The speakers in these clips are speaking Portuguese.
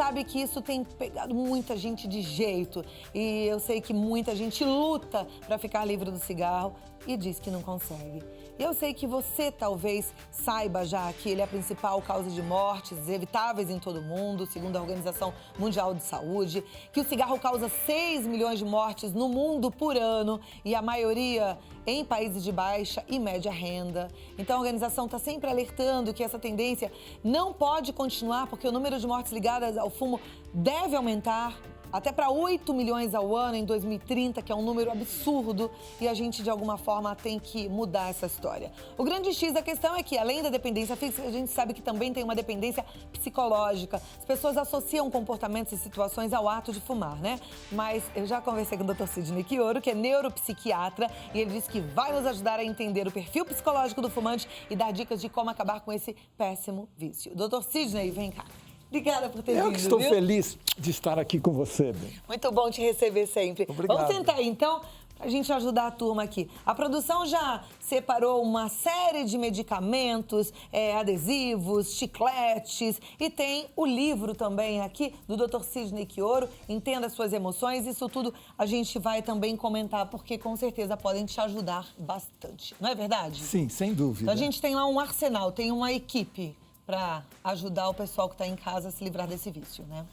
sabe que isso tem pegado muita gente de jeito. E eu sei que muita gente luta para ficar livre do cigarro e diz que não consegue. Eu sei que você talvez saiba já que ele é a principal causa de mortes evitáveis em todo o mundo, segundo a Organização Mundial de Saúde, que o cigarro causa 6 milhões de mortes no mundo por ano e a maioria em países de baixa e média renda. Então a organização está sempre alertando que essa tendência não pode continuar porque o número de mortes ligadas ao fumo deve aumentar até para 8 milhões ao ano em 2030, que é um número absurdo, e a gente, de alguma forma, tem que mudar essa história. O grande X da questão é que, além da dependência física, a gente sabe que também tem uma dependência psicológica. As pessoas associam comportamentos e situações ao ato de fumar, né? Mas eu já conversei com o Dr. Sidney Quioro, que é neuropsiquiatra, e ele disse que vai nos ajudar a entender o perfil psicológico do fumante e dar dicas de como acabar com esse péssimo vício. Dr. Sidney, vem cá. Obrigada por ter vindo, Eu que estou viu? feliz de estar aqui com você, bem. Muito bom te receber sempre. Obrigado. Vamos tentar aí, então, para a gente ajudar a turma aqui. A produção já separou uma série de medicamentos, adesivos, chicletes e tem o livro também aqui do Dr. Sidney Quioro, Entenda as Suas Emoções. Isso tudo a gente vai também comentar, porque com certeza podem te ajudar bastante. Não é verdade? Sim, sem dúvida. Então a gente tem lá um arsenal, tem uma equipe para ajudar o pessoal que está em casa a se livrar desse vício, né?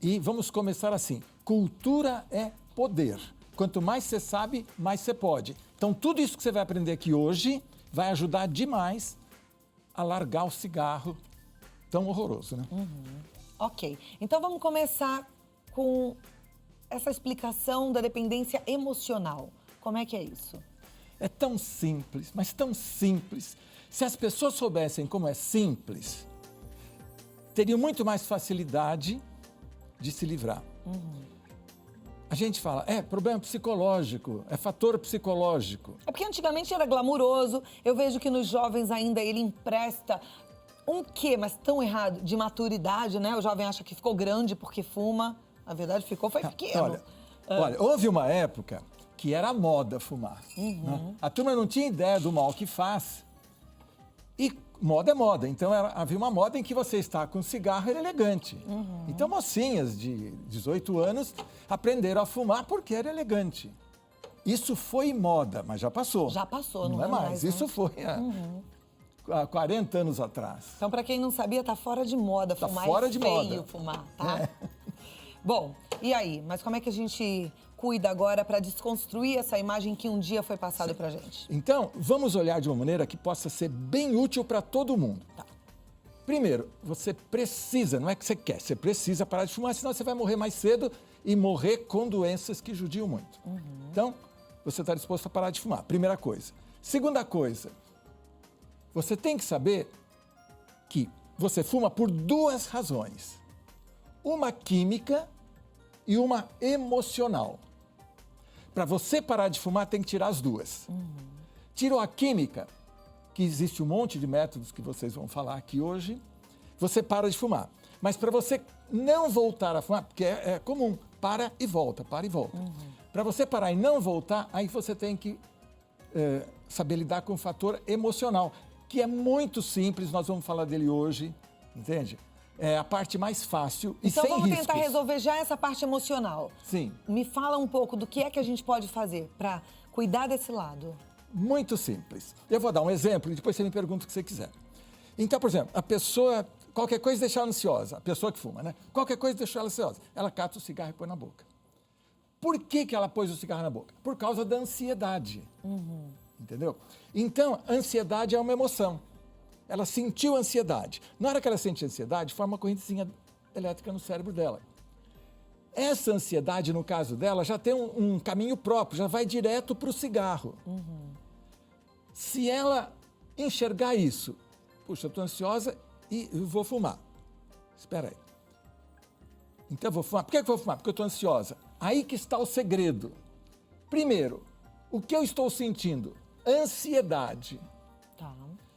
E vamos começar assim. Cultura é poder. Quanto mais você sabe, mais você pode. Então, tudo isso que você vai aprender aqui hoje vai ajudar demais a largar o cigarro tão horroroso, né? Ok. Então, vamos começar com essa explicação da dependência emocional. Como é que é isso? É tão simples, mas tão simples. Se as pessoas soubessem como é simples, teriam muito mais facilidade de se livrar. A gente fala, problema psicológico, é fator psicológico. É porque antigamente era glamuroso. Eu vejo que nos jovens ainda ele empresta um quê, mas tão errado, de maturidade, né? O jovem acha que ficou grande porque fuma. Na verdade, foi pequeno. Olha, houve uma época que era moda fumar. Né? A turma não tinha ideia do mal que faz. E moda é moda. Então, havia uma moda em que você está com cigarro era elegante. Então, mocinhas de 18 anos aprenderam a fumar porque era elegante. Isso foi moda, mas já passou. Já passou, não é mais. né? Isso foi há 40 anos atrás. Então, para quem não sabia, tá fora de moda Tá fumar. fora é de feio moda. fumar, tá? Bom, e aí? Mas como é que a gente cuida agora para desconstruir essa imagem que um dia foi passada pra gente? Então, vamos olhar de uma maneira que possa ser bem útil para todo mundo. Tá. Primeiro, você precisa, não é que você quer, você precisa parar de fumar, senão você vai morrer mais cedo e morrer com doenças que judiam muito. Então, você está disposto a parar de fumar, primeira coisa. Segunda coisa, você tem que saber que você fuma por duas razões. Uma química e uma emocional. Para você parar de fumar, tem que tirar as duas. Tirou a química, que existe um monte de métodos que vocês vão falar aqui hoje, você para de fumar. Mas para você não voltar a fumar, porque é comum, para e volta, para e volta. Para você parar e não voltar, aí você tem que saber lidar com o fator emocional, que é muito simples, nós vamos falar dele hoje, entende? É a parte mais fácil e então, sem riscos. vamos tentar resolver já essa parte emocional. Sim. Me fala um pouco do que é que a gente pode fazer para cuidar desse lado. Muito simples. Eu vou dar um exemplo e depois você me pergunta o que você quiser. Então, por exemplo, a pessoa, qualquer coisa deixa ela ansiosa, a pessoa que fuma, né? Qualquer coisa deixa ela ansiosa. Ela cata o cigarro e põe na boca. Por que ela pôs o cigarro na boca? Por causa da ansiedade. Entendeu? Então, ansiedade é uma emoção. Ela sentiu ansiedade. Na hora que ela sente ansiedade, forma uma correntezinha elétrica no cérebro dela. Essa ansiedade, no caso dela, já tem um caminho próprio, já vai direto para o cigarro. Se ela enxergar isso, puxa, eu estou ansiosa e eu vou fumar. Espera aí. Então eu vou fumar. Por que eu vou fumar? Porque eu estou ansiosa. Aí que está o segredo. Primeiro, o que eu estou sentindo? Ansiedade. Tá.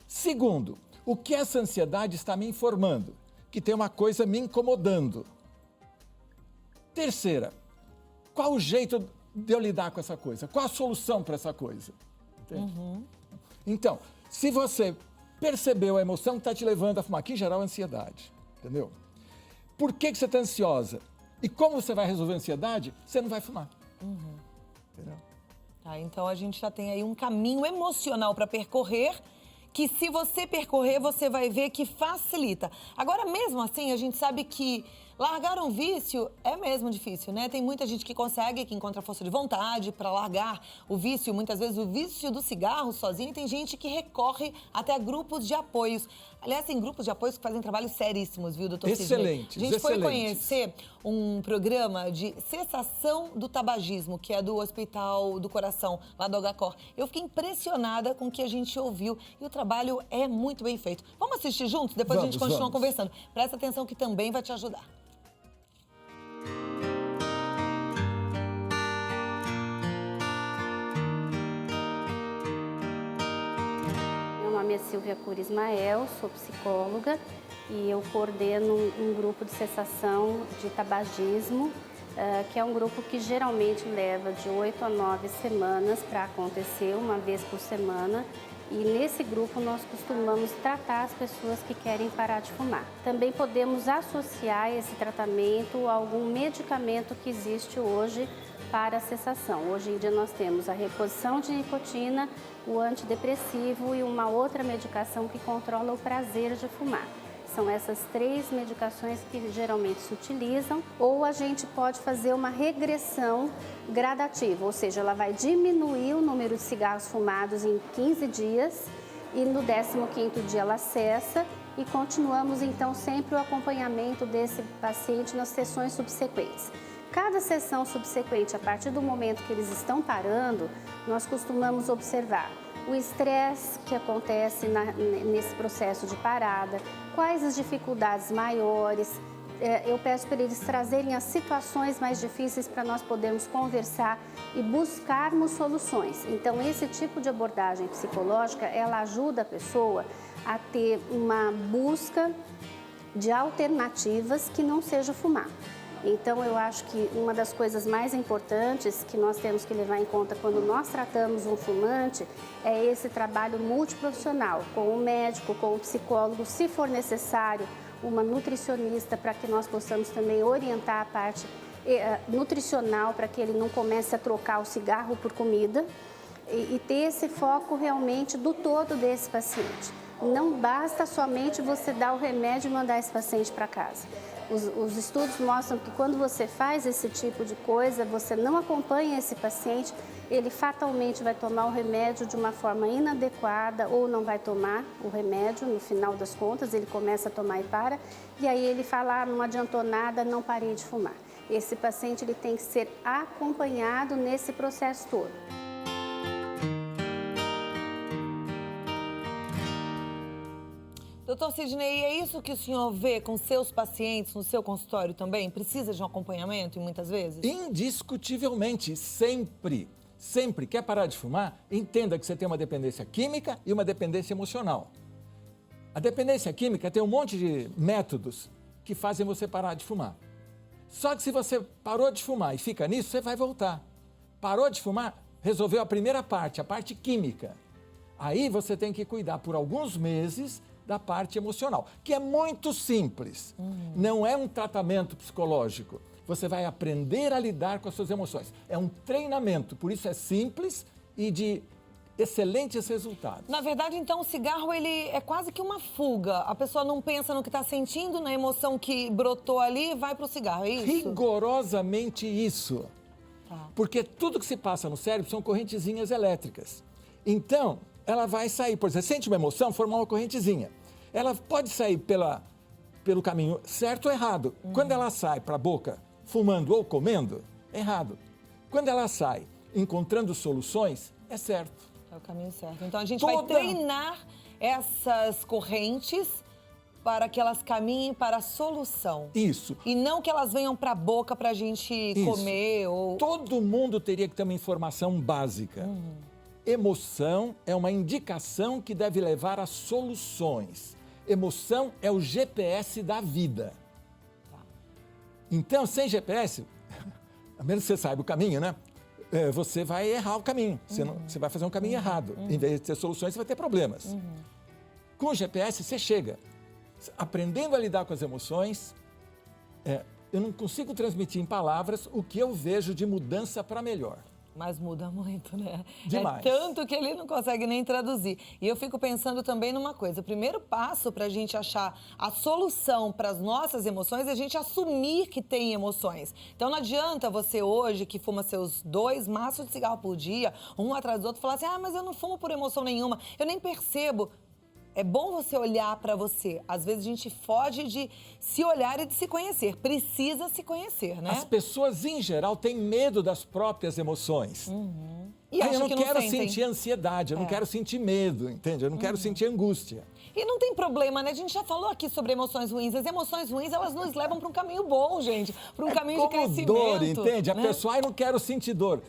Segundo, o que essa ansiedade está me informando? Que tem uma coisa me incomodando. Terceira, qual o jeito de eu lidar com essa coisa? Qual a solução para essa coisa? Entende? Então, se você percebeu a emoção que está te levando a fumar, que em geral é ansiedade, entendeu? por que você está ansiosa e como você vai resolver a ansiedade, você não vai fumar. Entendeu? Tá, então a gente já tem aí um caminho emocional para percorrer, que se você percorrer, você vai ver que facilita. Agora, mesmo assim, a gente sabe que largar um vício é mesmo difícil, né? Tem muita gente que consegue, que encontra força de vontade para largar o vício, muitas vezes o vício do cigarro sozinho, e tem gente que recorre até a grupos de apoios. Aliás, tem grupos de apoios que fazem trabalhos seríssimos, viu, doutor Sidney? Excelentes, A gente foi excelentes. conhecer um programa de cessação do tabagismo, que é do Hospital do Coração, lá do HCOR. Eu fiquei impressionada com o que a gente ouviu e o trabalho é muito bem feito. Vamos assistir juntos? Depois a gente continua conversando. Presta atenção que também vai te ajudar. Meu nome é Silvia Cura Ismael, sou psicóloga e eu coordeno um grupo de cessação de tabagismo, que é um grupo que geralmente leva de 8 a 9 semanas para acontecer, uma vez por semana. E nesse grupo nós costumamos tratar as pessoas que querem parar de fumar. Também podemos associar esse tratamento a algum medicamento que existe hoje para a cessação. Hoje em dia nós temos a reposição de nicotina, o antidepressivo e uma outra medicação que controla o prazer de fumar. São essas 3 medicações que geralmente se utilizam, ou a gente pode fazer uma regressão gradativa, ou seja, ela vai diminuir o número de cigarros fumados em 15 dias e no 15º dia ela cessa e continuamos então sempre o acompanhamento desse paciente nas sessões subsequentes. Cada sessão subsequente, a partir do momento que eles estão parando, nós costumamos observar o estresse que acontece nesse processo de parada, quais as dificuldades maiores. Eu peço para eles trazerem as situações mais difíceis para nós podermos conversar e buscarmos soluções. Então, esse tipo de abordagem psicológica, ela ajuda a pessoa a ter uma busca de alternativas que não seja fumar. Então, eu acho que uma das coisas mais importantes que nós temos que levar em conta quando nós tratamos um fumante é esse trabalho multiprofissional, com o médico, com o psicólogo, se for necessário, uma nutricionista para que nós possamos também orientar a parte nutricional para que ele não comece a trocar o cigarro por comida e ter esse foco realmente do todo desse paciente. Não basta somente você dar o remédio e mandar esse paciente para casa. Os estudos mostram que quando você faz esse tipo de coisa, você não acompanha esse paciente, ele fatalmente vai tomar o remédio de uma forma inadequada ou não vai tomar o remédio, no final das contas, ele começa a tomar e para, e aí ele fala, não adiantou nada, não parei de fumar. Esse paciente ele tem que ser acompanhado nesse processo todo. Doutor Sidney, é isso que o senhor vê com seus pacientes no seu consultório também? Precisa de um acompanhamento muitas vezes? Indiscutivelmente, sempre. Sempre quer parar de fumar, entenda que você tem uma dependência química e uma dependência emocional. A dependência química tem um monte de métodos que fazem você parar de fumar. Só que se você parou de fumar e fica nisso, você vai voltar. Parou de fumar, resolveu a primeira parte, a parte química. Aí você tem que cuidar por alguns meses da parte emocional, que é muito simples. Não é um tratamento psicológico. Você vai aprender a lidar com as suas emoções. É um treinamento, por isso é simples e de excelentes resultados. Na verdade, então, o cigarro ele é quase que uma fuga. A pessoa não pensa no que está sentindo, na emoção que brotou ali e vai para o cigarro, é isso? Rigorosamente isso. Tá. Porque tudo que se passa no cérebro são correntezinhas elétricas. Então, ela vai sair, por exemplo, sente uma emoção, formar uma correntezinha. Ela pode sair pelo caminho certo ou errado. Quando ela sai para a boca fumando ou comendo, é errado. Quando ela sai encontrando soluções, é certo. É o caminho certo. Então a gente vai treinar essas correntes para que elas caminhem para a solução. Isso. E não que elas venham para a boca para a gente comer ou... Todo mundo teria que ter uma informação básica. Emoção é uma indicação que deve levar a soluções. Emoção é o GPS da vida. Então, sem GPS, a menos que você saiba o caminho, né? Você vai errar o caminho. Você vai fazer um caminho errado. Em vez de ter soluções, você vai ter problemas. Com o GPS, você chega aprendendo a lidar com as emoções, eu não consigo transmitir em palavras o que eu vejo de mudança para melhor. Mas muda muito, né? Demais. É tanto que ele não consegue nem traduzir. E eu fico pensando também numa coisa. O primeiro passo para a gente achar a solução para as nossas emoções é a gente assumir que tem emoções. Então não adianta você hoje, que fuma seus 2 maços de cigarro por dia, um atrás do outro, falar assim, mas eu não fumo por emoção nenhuma, eu nem percebo. É bom você olhar para você. Às vezes a gente foge de se olhar e de se conhecer. Precisa se conhecer, né? As pessoas, em geral, têm medo das próprias emoções. E Eu acha não que quero sentem. sentir ansiedade, eu não quero sentir medo, entende? Eu não quero sentir angústia. E não tem problema, né? A gente já falou aqui sobre emoções ruins. As emoções ruins, elas nos levam para um caminho bom, gente. Para um caminho de como crescimento. dor, entende? A né? pessoa, eu não quero sentir dor.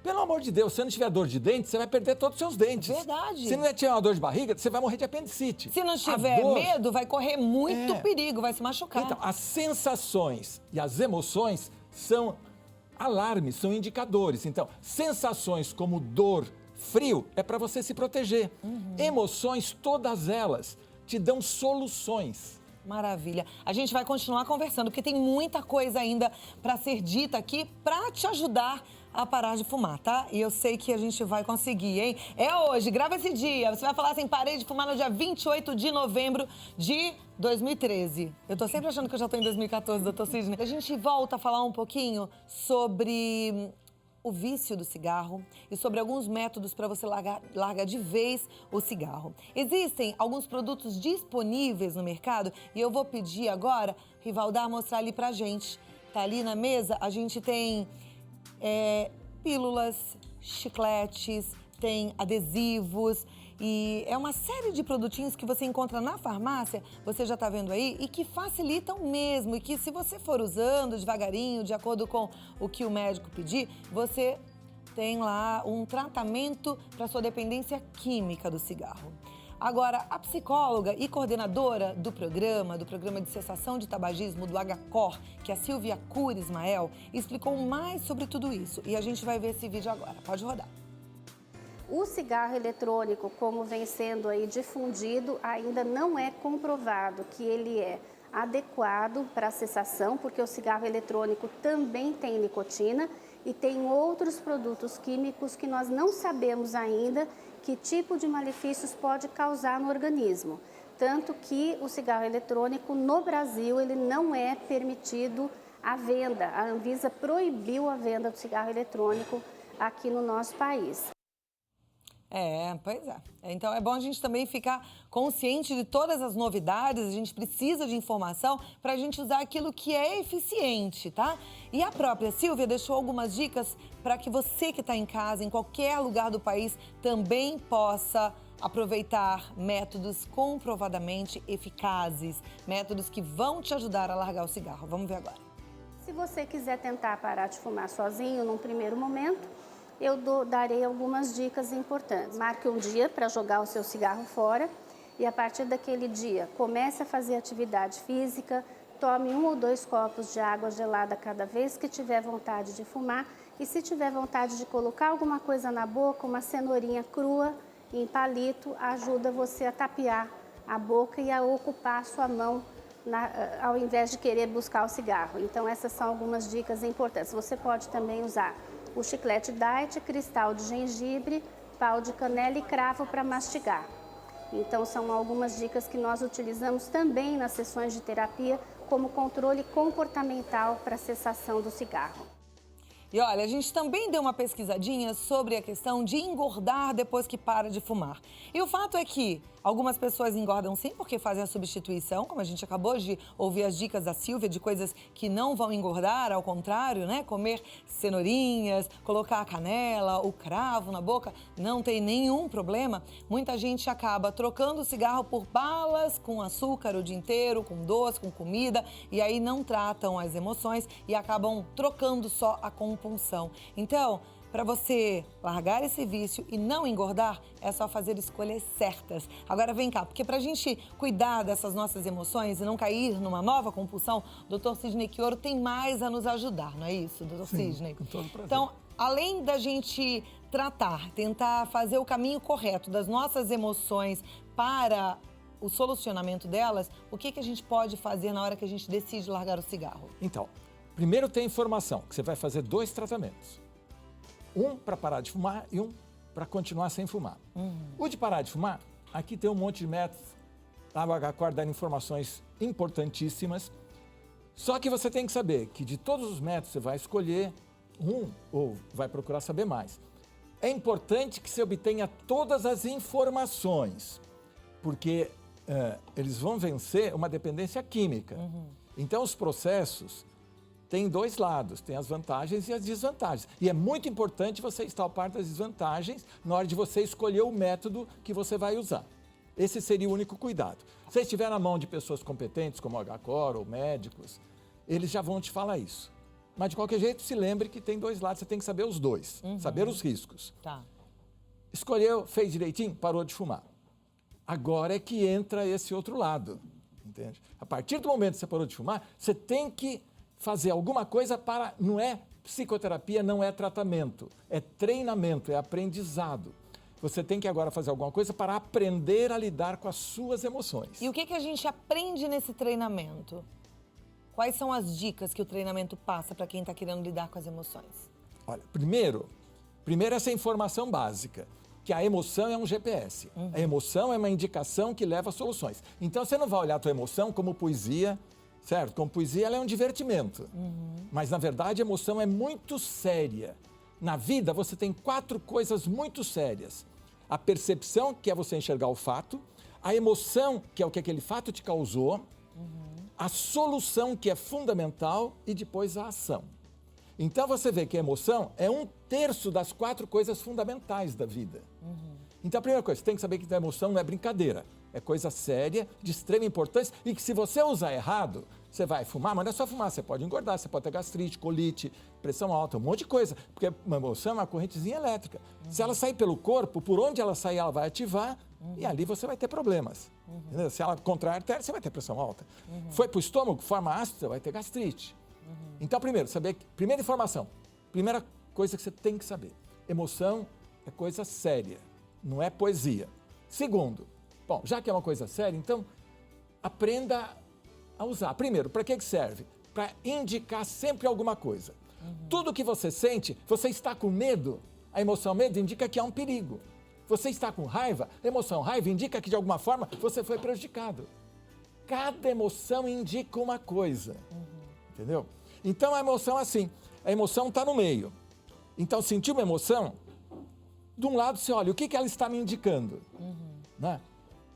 Pelo amor de Deus, se você não tiver dor de dente, você vai perder todos os seus dentes. Verdade. Se não tiver uma dor de barriga, você vai morrer de apendicite. Se não tiver dor... medo, vai correr muito perigo, vai se machucar. Então, as sensações e as emoções são alarmes, são indicadores. Então, sensações como dor, frio, é para você se proteger. Emoções, todas elas, te dão soluções. Maravilha. A gente vai continuar conversando, porque tem muita coisa ainda para ser dita aqui para te ajudar a parar de fumar, tá? E eu sei que a gente vai conseguir, hein? É hoje, grava esse dia. Você vai falar assim, parei de fumar no dia 28 de novembro de 2013. Eu tô sempre achando que eu já tô em 2014, doutor Sidney. A gente volta a falar um pouquinho sobre o vício do cigarro e sobre alguns métodos para você largar de vez o cigarro. Existem alguns produtos disponíveis no mercado e eu vou pedir agora, Rivaldar, mostrar ali pra gente. Tá ali na mesa, a gente tem pílulas, chicletes, tem adesivos e é uma série de produtinhos que você encontra na farmácia, você já tá vendo aí, e que facilitam mesmo, e que se você for usando devagarinho, de acordo com o que o médico pedir, você tem lá um tratamento para sua dependência química do cigarro. Agora, a psicóloga e coordenadora do programa de cessação de tabagismo do HCOR, que é a Silvia Cura Ismael, explicou mais sobre tudo isso. E a gente vai ver esse vídeo agora. Pode rodar. O cigarro eletrônico, como vem sendo aí difundido, ainda não é comprovado que ele é adequado para a cessação, porque o cigarro eletrônico também tem nicotina e tem outros produtos químicos que nós não sabemos ainda que tipo de malefícios pode causar no organismo. Tanto que o cigarro eletrônico no Brasil ele não é permitido a venda. A Anvisa proibiu a venda do cigarro eletrônico aqui no nosso país. Pois é. Então é bom a gente também ficar consciente de todas as novidades, a gente precisa de informação para a gente usar aquilo que é eficiente, tá? E a própria Silvia deixou algumas dicas para que você que está em casa, em qualquer lugar do país, também possa aproveitar métodos comprovadamente eficazes, métodos que vão te ajudar a largar o cigarro. Vamos ver agora. Se você quiser tentar parar de fumar sozinho num primeiro momento, eu darei algumas dicas importantes. Marque um dia para jogar o seu cigarro fora e a partir daquele dia comece a fazer atividade física, tome 1 ou 2 copos de água gelada cada vez que tiver vontade de fumar e se tiver vontade de colocar alguma coisa na boca, uma cenourinha crua em palito, ajuda você a tapear a boca e a ocupar a sua mão ao invés de querer buscar o cigarro. Então essas são algumas dicas importantes. Você pode também usar o chiclete diet, cristal de gengibre, pau de canela e cravo para mastigar. Então são algumas dicas que nós utilizamos também nas sessões de terapia como controle comportamental para a cessação do cigarro. E olha, a gente também deu uma pesquisadinha sobre a questão de engordar depois que para de fumar. E o fato é que algumas pessoas engordam sim, porque fazem a substituição, como a gente acabou de ouvir as dicas da Silvia, de coisas que não vão engordar, ao contrário, né? Comer cenourinhas, colocar a canela, o cravo na boca, não tem nenhum problema. Muita gente acaba trocando o cigarro por balas com açúcar o dia inteiro, com doce, com comida, e aí não tratam as emoções e acabam trocando só a compulsão. Então, para você largar esse vício e não engordar, é só fazer escolhas certas. Agora vem cá, porque para a gente cuidar dessas nossas emoções e não cair numa nova compulsão, o Dr. Sidney Quioro tem mais a nos ajudar, não é isso, Dr. Sidney? Com todo prazer. Então, além da gente tentar fazer o caminho correto das nossas emoções para o solucionamento delas, o que a gente pode fazer na hora que a gente decide largar o cigarro? Então, primeiro tem informação, que você vai fazer 2 tratamentos. Um para parar de fumar e um para continuar sem fumar. O de parar de fumar, aqui tem um monte de métodos, a H-Core dando informações importantíssimas. Só que você tem que saber que de todos os métodos você vai escolher um ou vai procurar saber mais. É importante que você obtenha todas as informações, porque eles vão vencer uma dependência química. Então, os processos têm 2 lados, tem as vantagens e as desvantagens. E é muito importante você estar ao par das desvantagens na hora de você escolher o método que você vai usar. Esse seria o único cuidado. Se estiver na mão de pessoas competentes, como o H-Core ou médicos, eles já vão te falar isso. Mas, de qualquer jeito, se lembre que tem 2 lados, você tem que saber os 2, saber os riscos. Tá. Escolheu, fez direitinho, parou de fumar. Agora é que entra esse outro lado, entende? A partir do momento que você parou de fumar, você tem que fazer alguma coisa para... Não é psicoterapia, não é tratamento, é treinamento, é aprendizado. Você tem que agora fazer alguma coisa para aprender a lidar com as suas emoções. E o que a gente aprende nesse treinamento? Quais são as dicas que o treinamento passa para quem está querendo lidar com as emoções? Olha, primeiro essa informação básica, que a emoção é um GPS. A emoção é uma indicação que leva a soluções. Então, você não vai olhar a tua emoção como poesia, certo? Como poesia, ela é um divertimento. Mas, na verdade, a emoção é muito séria. Na vida, você tem 4 coisas muito sérias. A percepção, que é você enxergar o fato. A emoção, que é o que aquele fato te causou. A solução, que é fundamental, e depois a ação. Então, você vê que a emoção é 1/3 das 4 coisas fundamentais da vida. Então, a primeira coisa, você tem que saber que a emoção não é brincadeira. É coisa séria, de extrema importância, e que se você usar errado, você vai fumar, mas não é só fumar, você pode engordar, você pode ter gastrite, colite, pressão alta, um monte de coisa, porque uma emoção é uma correntezinha elétrica. Se ela sair pelo corpo, por onde ela sair, ela vai ativar, e ali você vai ter problemas. Entendeu? Se ela contrair a artéria, você vai ter pressão alta. Foi para o estômago, forma ácida, você vai ter gastrite. Então, primeiro, primeira informação, primeira coisa que você tem que saber, emoção é coisa séria, não é poesia. Segundo, bom, já que é uma coisa séria, então aprenda a usar. Primeiro, para que serve? Para indicar sempre alguma coisa. Tudo que você sente, você está com medo, a emoção medo indica que há um perigo. Você está com raiva, a emoção raiva indica que de alguma forma você foi prejudicado. Cada emoção indica uma coisa, entendeu? Então a emoção é assim, a emoção está no meio. Então sentiu uma emoção, de um lado você olha, o que ela está me indicando? Né?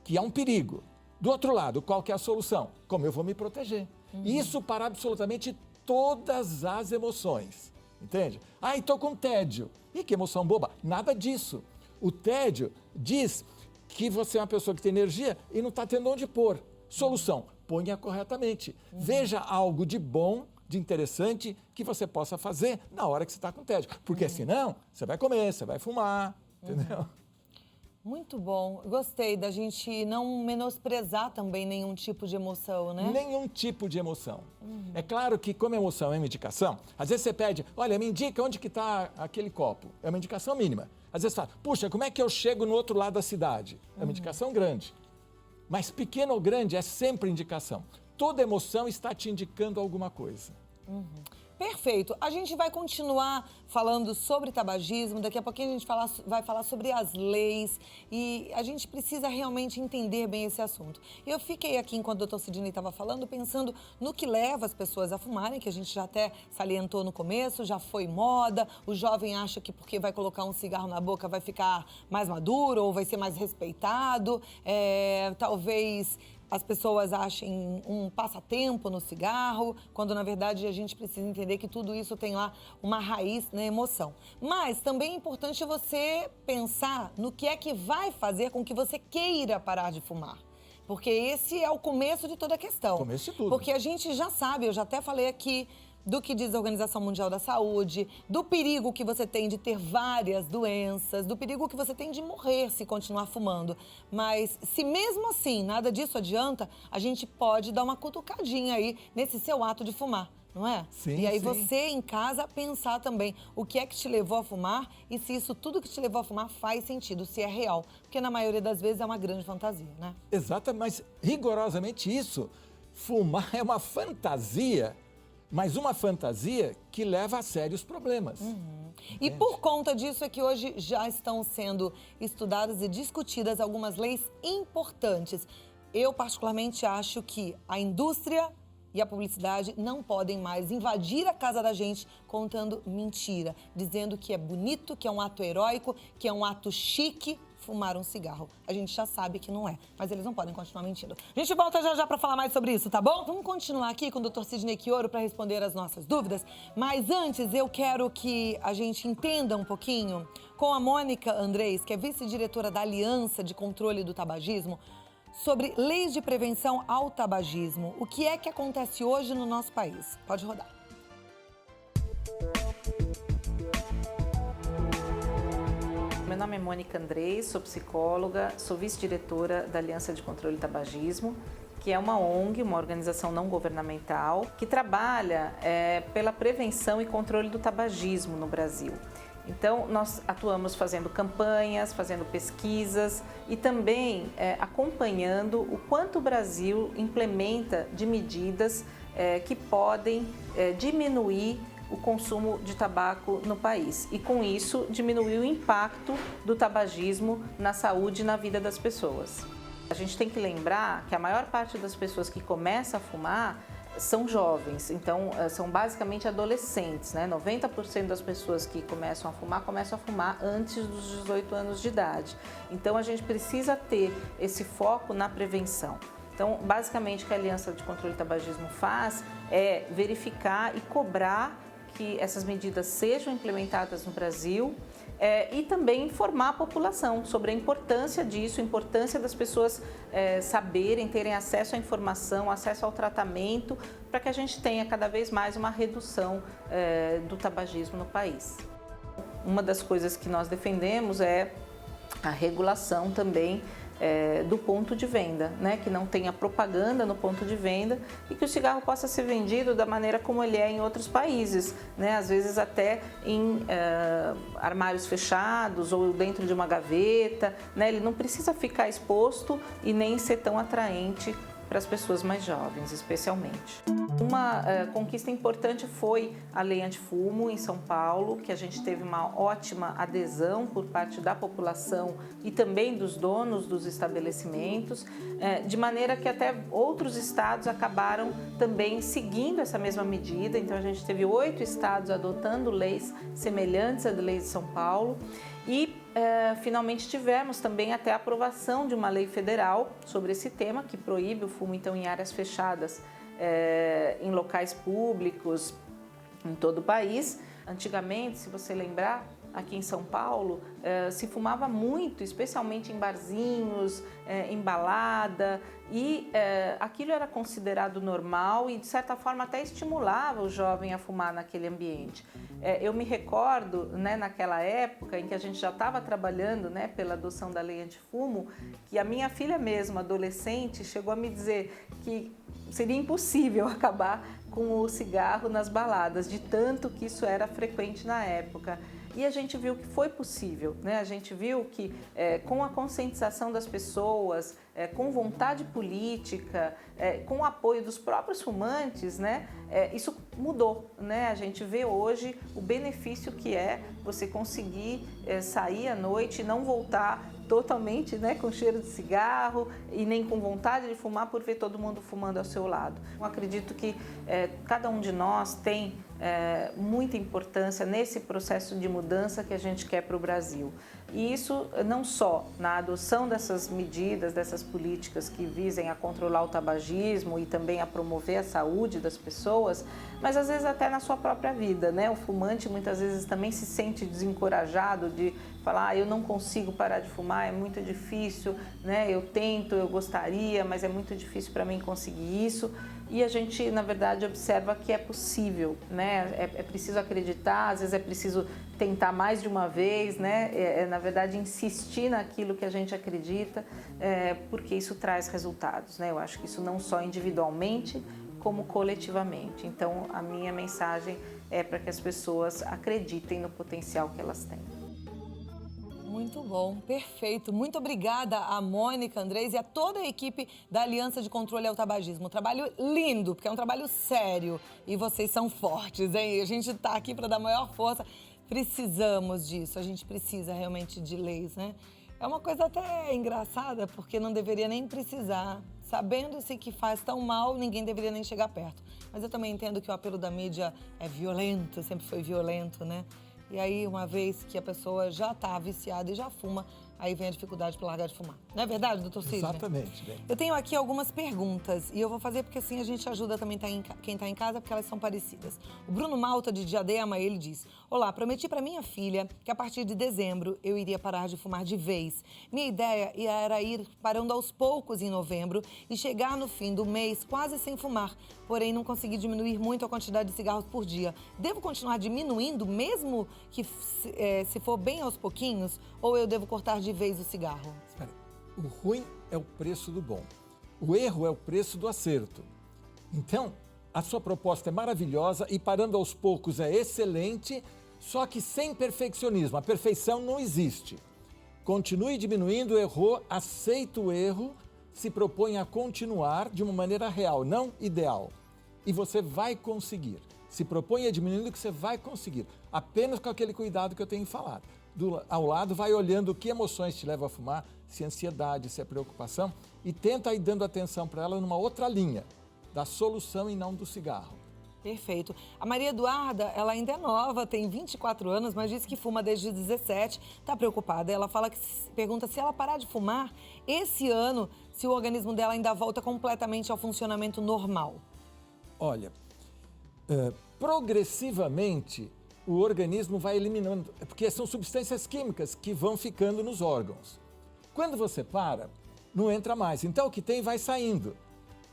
Que há um perigo. Do outro lado, qual que é a solução? Como eu vou me proteger? Isso para absolutamente todas as emoções, entende? Ah, estou com tédio. E que emoção boba? Nada disso. O tédio diz que você é uma pessoa que tem energia e não está tendo onde pôr. Solução, ponha corretamente. Veja algo de bom, de interessante, que você possa fazer na hora que você está com tédio. Porque senão, você vai comer, você vai fumar, entendeu? Muito bom. Gostei da gente não menosprezar também nenhum tipo de emoção, né? Nenhum tipo de emoção. É claro que, como emoção é uma indicação, às vezes você pede, olha, me indica onde que está aquele copo. É uma indicação mínima. Às vezes você fala, puxa, como é que eu chego no outro lado da cidade? É uma indicação grande. Mas pequeno ou grande é sempre indicação. Toda emoção está te indicando alguma coisa. Perfeito. A gente vai continuar falando sobre tabagismo, daqui a pouquinho a gente vai falar sobre as leis e a gente precisa realmente entender bem esse assunto. E eu fiquei aqui, enquanto o doutor Sidney estava falando, pensando no que leva as pessoas a fumarem, que a gente já até salientou no começo, já foi moda, o jovem acha que porque vai colocar um cigarro na boca vai ficar mais maduro ou vai ser mais respeitado, talvez... As pessoas achem um passatempo no cigarro, quando na verdade a gente precisa entender que tudo isso tem lá uma raiz na emoção. Mas também é importante você pensar no que é que vai fazer com que você queira parar de fumar. Porque esse é o começo de toda a questão. Começo de tudo. Porque a gente já sabe, eu já até falei aqui, do que diz a Organização Mundial da Saúde, do perigo que você tem de ter várias doenças, do perigo que você tem de morrer se continuar fumando. Mas se mesmo assim nada disso adianta, a gente pode dar uma cutucadinha aí nesse seu ato de fumar. não é? Sim, e aí sim. você em casa pensar também o que é que te levou a fumar e se isso tudo que te levou a fumar faz sentido, se é real. Porque na maioria das vezes é uma grande fantasia, né? Exato, mas rigorosamente isso. Fumar é uma fantasia, mas uma fantasia que leva a sérios problemas. E por conta disso é que hoje já estão sendo estudadas e discutidas algumas leis importantes. Eu particularmente acho que a indústria e a publicidade não podem mais invadir a casa da gente contando mentira, dizendo que é bonito, que é um ato heróico, que é um ato chique fumar um cigarro. A gente já sabe que não é, mas eles não podem continuar mentindo. A gente volta já para falar mais sobre isso, tá bom? Vamos continuar aqui com o Dr. Sidney Quioro para responder as nossas dúvidas, mas antes eu quero que a gente entenda um pouquinho com a Mônica Andrés, que é vice-diretora da Aliança de Controle do Tabagismo, sobre leis de prevenção ao tabagismo. O que é que acontece hoje no nosso país? Pode rodar. Meu nome é Mônica Andrés, sou psicóloga, sou vice-diretora da Aliança de Controle do Tabagismo, que é uma ONG, uma organização não governamental, que trabalha pela prevenção e controle do tabagismo no Brasil. Então, nós atuamos fazendo campanhas, fazendo pesquisas e também acompanhando o quanto o Brasil implementa de medidas que podem diminuir o consumo de tabaco no país e, com isso, diminuir o impacto do tabagismo na saúde e na vida das pessoas. A gente tem que lembrar que a maior parte das pessoas que começam a fumar são jovens, então são basicamente adolescentes, né? 90% das pessoas que começam a fumar antes dos 18 anos de idade. Então a gente precisa ter esse foco na prevenção. Então, basicamente, o que a Aliança de Controle do Tabagismo faz é verificar e cobrar que essas medidas sejam implementadas no Brasil e também informar a população sobre a importância disso, a importância das pessoas saberem, terem acesso à informação, acesso ao tratamento, para que a gente tenha cada vez mais uma redução do tabagismo no país. Uma das coisas que nós defendemos é a regulação também do ponto de venda, né? Que não tenha propaganda no ponto de venda e que o cigarro possa ser vendido da maneira como ele é em outros países, né? Às vezes até em armários fechados ou dentro de uma gaveta, né? Ele não precisa ficar exposto e nem ser tão atraente para as pessoas mais jovens, especialmente. Uma conquista importante foi a Lei Antifumo em São Paulo, que a gente teve uma ótima adesão por parte da população e também dos donos dos estabelecimentos, de maneira que até outros estados acabaram também seguindo essa mesma medida. Então a gente teve 8 estados adotando leis semelhantes à lei de São Paulo e finalmente tivemos também até a aprovação de uma lei federal sobre esse tema, que proíbe o fumo então em áreas fechadas, em locais públicos, em todo o país. Antigamente, se você lembrar, aqui em São Paulo, se fumava muito, especialmente em barzinhos, em balada, e aquilo era considerado normal e, de certa forma, até estimulava o jovem a fumar naquele ambiente. Eu me recordo, né, naquela época em que a gente já estava trabalhando, né, pela adoção da lei antifumo, que a minha filha mesmo, adolescente, chegou a me dizer que seria impossível acabar com o cigarro nas baladas, de tanto que isso era frequente na época. E a gente viu que foi possível, né? A gente viu que com a conscientização das pessoas, com vontade política, com o apoio dos próprios fumantes, né? Isso mudou, né? A gente vê hoje o benefício que é você conseguir sair à noite e não voltar totalmente, né, com cheiro de cigarro e nem com vontade de fumar por ver todo mundo fumando ao seu lado. Eu acredito que cada um de nós tem muita importância nesse processo de mudança que a gente quer para o Brasil. E isso não só na adoção dessas medidas, dessas políticas que visem a controlar o tabagismo e também a promover a saúde das pessoas, mas às vezes até na sua própria vida, né? O fumante muitas vezes também se sente desencorajado de falar, eu não consigo parar de fumar, é muito difícil, né? Eu tento, eu gostaria, mas é muito difícil para mim conseguir isso. E a gente, na verdade, observa que é possível, né? É preciso acreditar, às vezes é preciso tentar mais de uma vez, né? Na verdade, insistir naquilo que a gente acredita, porque isso traz resultados, né? Eu acho que isso não só individualmente, como coletivamente. Então, a minha mensagem é para que as pessoas acreditem no potencial que elas têm. Muito bom, perfeito. Muito obrigada a Mônica Andrés e a toda a equipe da Aliança de Controle ao Tabagismo. Um trabalho lindo, porque é um trabalho sério e vocês são fortes, hein? A gente está aqui para dar maior força. Precisamos disso, a gente precisa realmente de leis, né? É uma coisa até engraçada, porque não deveria nem precisar. Sabendo-se que faz tão mal, ninguém deveria nem chegar perto. Mas eu também entendo que o apelo da mídia é violento, sempre foi violento, né? E aí, uma vez que a pessoa já está viciada e já fuma, aí vem a dificuldade para largar de fumar. Não é verdade, doutor Sidney? Exatamente. Bem. Eu tenho aqui algumas perguntas e eu vou fazer porque assim a gente ajuda também quem está em casa, porque elas são parecidas. O Bruno Malta, de Diadema, ele diz: olá, prometi para minha filha que a partir de dezembro eu iria parar de fumar de vez. Minha ideia era ir parando aos poucos em novembro e chegar no fim do mês quase sem fumar, porém não consegui diminuir muito a quantidade de cigarros por dia. Devo continuar diminuindo mesmo que se for bem aos pouquinhos, ou eu devo cortar de vez o cigarro? Espera, o ruim é o preço do bom. O erro é o preço do acerto. Então, a sua proposta é maravilhosa e parando aos poucos é excelente, só que sem perfeccionismo. A perfeição não existe. Continue diminuindo, errou, aceita o erro, se propõe a continuar de uma maneira real, não ideal. E você vai conseguir. Se propõe a diminuir que você vai conseguir. Apenas com aquele cuidado que eu tenho falado. Ao lado, vai olhando que emoções te levam a fumar, se é ansiedade, se é preocupação, e tenta ir dando atenção para ela numa outra linha, da solução e não do cigarro. Perfeito. A Maria Eduarda, ela ainda é nova, tem 24 anos, mas diz que fuma desde 17, está preocupada. Ela pergunta se ela parar de fumar, esse ano, se o organismo dela ainda volta completamente ao funcionamento normal. Olha, progressivamente o organismo vai eliminando, porque são substâncias químicas que vão ficando nos órgãos. Quando você para, não entra mais. Então o que tem vai saindo.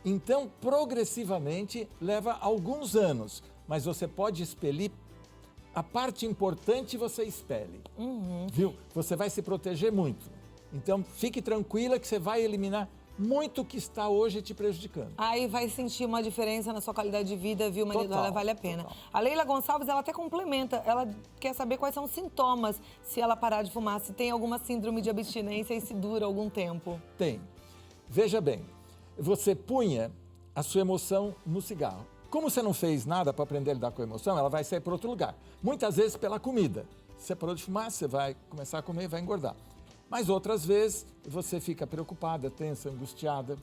Então, progressivamente, leva alguns anos, mas você pode expelir a parte importante, você expele. Viu? Você vai se proteger muito. Então, fique tranquila que você vai eliminar muito que está hoje te prejudicando. Aí vai sentir uma diferença na sua qualidade de vida, viu, Maria Eduarda? Vale a pena. Total. A Leila Gonçalves, ela até complementa. Ela quer saber quais são os sintomas se ela parar de fumar, se tem alguma síndrome de abstinência e se dura algum tempo. Tem. Veja bem, você punha a sua emoção no cigarro. Como você não fez nada para aprender a lidar com a emoção, ela vai sair para outro lugar. Muitas vezes pela comida. Se você parou de fumar, você vai começar a comer e vai engordar. Mas outras vezes você fica preocupada, tensa, angustiada.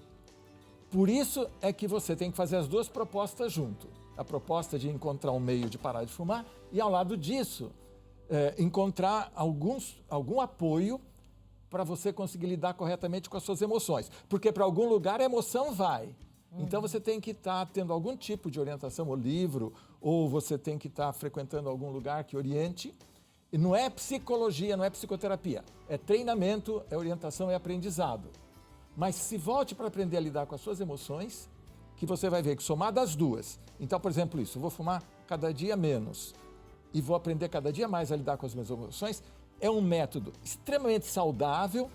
Por isso é que você tem que fazer as duas propostas junto. A proposta de encontrar um meio de parar de fumar e, ao lado disso, encontrar algum apoio para você conseguir lidar corretamente com as suas emoções. Porque para algum lugar a emoção vai. Então você tem que estar tendo algum tipo de orientação, ou livro, ou você tem que estar frequentando algum lugar que oriente. E não é psicologia, não é psicoterapia. É treinamento, é orientação, é aprendizado. Mas se volte para aprender a lidar com as suas emoções, que você vai ver que somadas as duas. Então, por exemplo, isso, eu vou fumar cada dia menos e vou aprender cada dia mais a lidar com as minhas emoções, é um método extremamente saudável,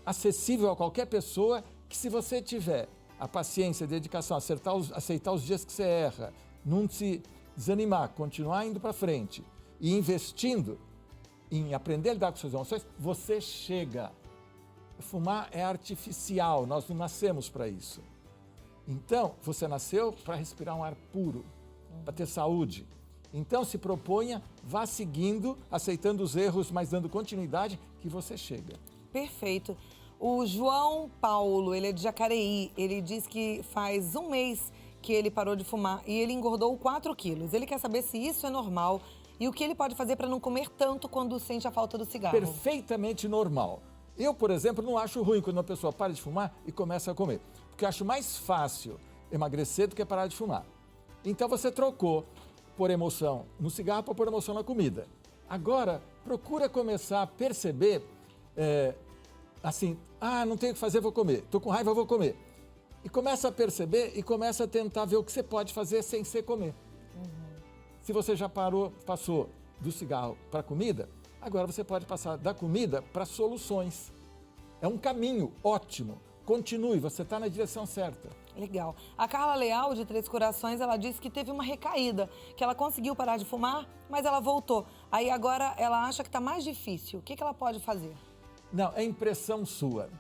acessível a qualquer pessoa, que se você tiver a paciência, a dedicação, aceitar os dias que você erra, não se desanimar, continuar indo para frente e investindo em aprender a lidar com suas emoções, você chega. Fumar é artificial, nós não nascemos para isso. Então, você nasceu para respirar um ar puro, para ter saúde. Então, se proponha, vá seguindo, aceitando os erros, mas dando continuidade, que você chega. Perfeito. O João Paulo, ele é de Jacareí, ele diz que faz um mês que ele parou de fumar e ele engordou 4 quilos. Ele quer saber se isso é normal e o que ele pode fazer para não comer tanto quando sente a falta do cigarro. Perfeitamente normal. Eu, por exemplo, não acho ruim quando uma pessoa para de fumar e começa a comer. Porque eu acho mais fácil emagrecer do que parar de fumar. Então você trocou por emoção no cigarro para pôr emoção na comida. Agora, procura começar a perceber, não tenho o que fazer, vou comer. Estou com raiva, vou comer. E começa a perceber e começa a tentar ver o que você pode fazer sem ser comer. Se você já passou do cigarro para a comida, agora você pode passar da comida para soluções. É um caminho ótimo. continue, você está na direção certa. Legal. A Carla Leal, de Três Corações, ela disse que teve uma recaída, que ela conseguiu parar de fumar, mas ela voltou. Aí agora ela acha que está mais difícil. O que ela pode fazer? Não, é impressão sua.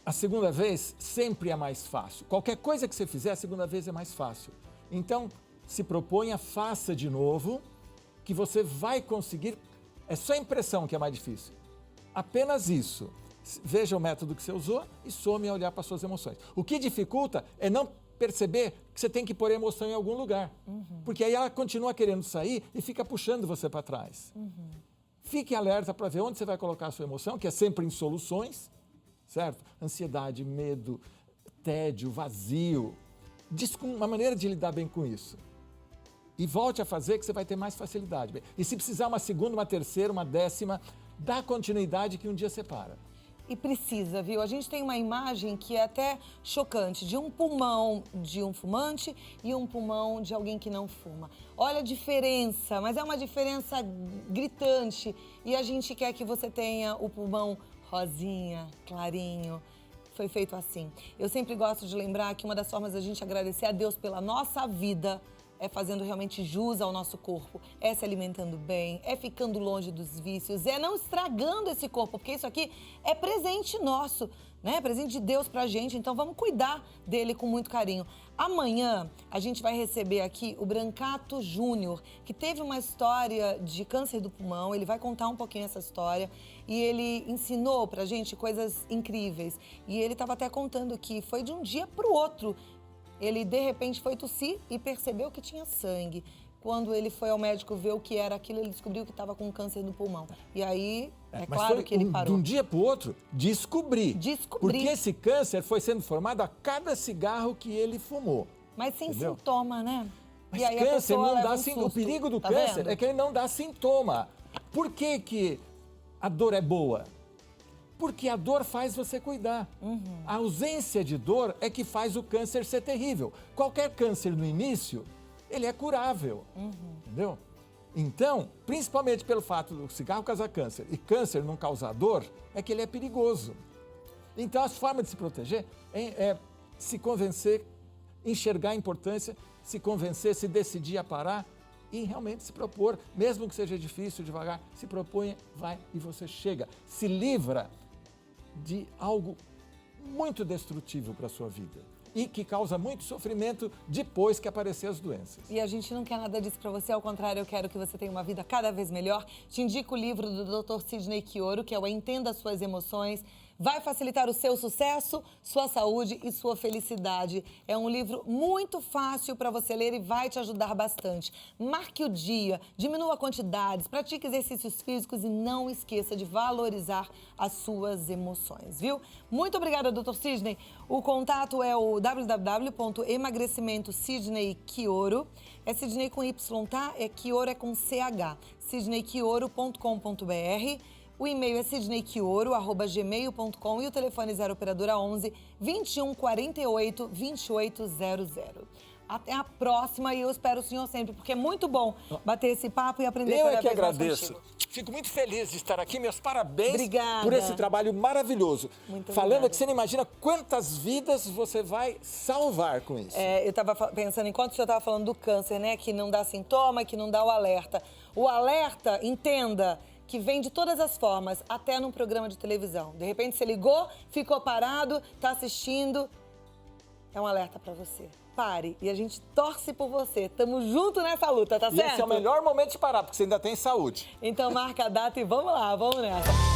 A segunda vez sempre é mais fácil. Qualquer coisa que você fizer, a segunda vez é mais fácil. Então, se proponha, faça de novo, que você vai conseguir. É só a impressão que é mais difícil. Apenas isso. Veja o método que você usou e some a olhar para suas emoções. O que dificulta é não perceber que você tem que pôr a emoção em algum lugar. Porque aí ela continua querendo sair e fica puxando você para trás. Fique alerta para ver onde você vai colocar a sua emoção, que é sempre em soluções, certo? Ansiedade, medo, tédio, vazio. Diz uma maneira de lidar bem com isso. E volte a fazer que você vai ter mais facilidade. E se precisar uma segunda, uma terceira, uma décima, dá continuidade que um dia você para. E precisa, viu? A gente tem uma imagem que é até chocante, de um pulmão de um fumante e um pulmão de alguém que não fuma. Olha a diferença, mas é uma diferença gritante. E a gente quer que você tenha o pulmão rosinha, clarinho. Foi feito assim. Eu sempre gosto de lembrar que uma das formas da gente agradecer a Deus pela nossa vida é fazendo realmente jus ao nosso corpo, é se alimentando bem, é ficando longe dos vícios, é não estragando esse corpo, porque isso aqui é presente nosso, né? Presente de Deus pra gente, então vamos cuidar dele com muito carinho. Amanhã a gente vai receber aqui o Brancato Júnior, que teve uma história de câncer do pulmão, ele vai contar um pouquinho essa história e ele ensinou pra gente coisas incríveis. E ele estava até contando que foi de um dia pro outro. Ele, de repente, foi tossir e percebeu que tinha sangue. Quando ele foi ao médico ver o que era aquilo, ele descobriu que estava com câncer no pulmão. E aí, é claro que ele parou. De um dia para o outro, descobri. Porque esse câncer foi sendo formado a cada cigarro que ele fumou. Mas sem sintoma, né? Mas e aí câncer não dá sintoma. O perigo do câncer é que ele não dá sintoma. Por que a dor é boa? Porque a dor faz você cuidar. A ausência de dor é que faz o câncer ser terrível. Qualquer câncer no início, ele é curável, entendeu? Então, principalmente pelo fato do cigarro causar câncer e câncer não causar dor, é que ele é perigoso. Então, as formas de se proteger é se convencer, enxergar a importância, se convencer, se decidir a parar e realmente se propor, mesmo que seja difícil, devagar, se proponha, vai e você chega. Se livra de algo muito destrutivo para a sua vida e que causa muito sofrimento depois que aparecer as doenças. E a gente não quer nada disso para você, ao contrário, eu quero que você tenha uma vida cada vez melhor. Te indico o livro do Dr. Sidney Quioro, que é o Entenda as Suas Emoções. Vai facilitar o seu sucesso, sua saúde e sua felicidade. É um livro muito fácil para você ler e vai te ajudar bastante. Marque o dia, diminua quantidades, pratique exercícios físicos e não esqueça de valorizar as suas emoções, viu? Muito obrigada, Dr. Sidney. O contato é o www.emagrecimento-sidney-quioro. É Sidney com Y, tá? É Quioro é com CH. sidneyquioro.com.br. O e-mail é sidneyquioro@gmail.com e o telefone 0 operadora 11 21 48 2800. Até a próxima e eu espero o senhor sempre, porque é muito bom bater esse papo e aprender cada vez mais contigo. Eu é que agradeço. Fico muito feliz de estar aqui. Meus parabéns. Obrigada. Por esse trabalho maravilhoso. Muito Falando obrigada. que você não imagina quantas vidas você vai salvar com isso. Eu estava pensando, enquanto o senhor estava falando do câncer, né, que não dá sintoma, que não dá o alerta. O alerta, entenda, que vem de todas as formas, até num programa de televisão. De repente você ligou, ficou parado, está assistindo, é um alerta para você. Pare e a gente torce por você. Tamo junto nessa luta, tá certo? E esse é o melhor momento de parar, porque você ainda tem saúde. Então marca a data e vamos lá, vamos nessa.